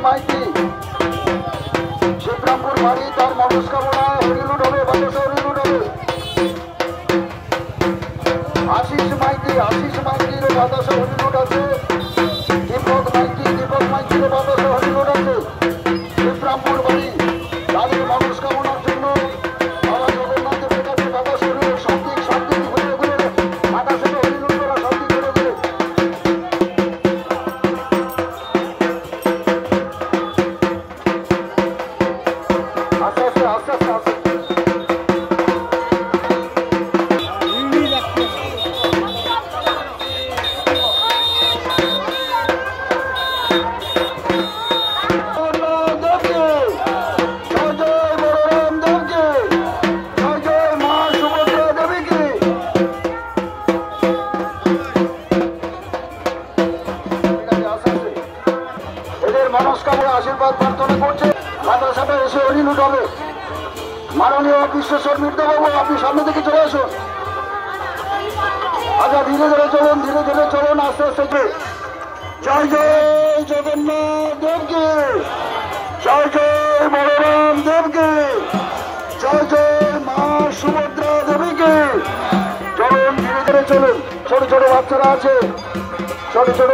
মাইতি শিবরামপুর বাড়ি, তার মনস্কামনা হরিলুট হবে, বাতাসে হরিলুট হবে। আশিস মাইতির বাতাসে হরিলুট আছে। দীপক মাইতির বাতাসে হরিলুট আছে। শিবরামপুর বাড়ি, তাদের মনস্কামনার জন্য বাবা জগন্নাথের কাছে বাতাসে হরিলুট, শান্তি ঘুরে ঘুরে বাতাসে হরিলুট করা, শান্তি ঘুরে ঘুরে। মনস্কামনা আশীর্বাদ প্রার্থনা করছে, মাদ্রাসাটা এসে হরিলুট হবে। মাননীয় বিশ্বেশ্বর মির্জা বাবু, আপনি সামনে থেকে চলে আসুন। আচ্ছা, ধীরে ধীরে চলুন, আস্তে আস্তে। জয় জয় জগন্নাথ দেবকে, জয় জয় বলরাম দেবকে, জয় জয় মা সুভদ্রা দেবীকে। চলুন, ধীরে ধীরে চলুন। ছোট ছোট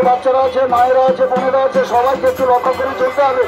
বাচ্চারা আছে, মায়েরা আছে, বোনেরা আছে, সবাইকে একটু লক্ষ্য করে চলতে হবে।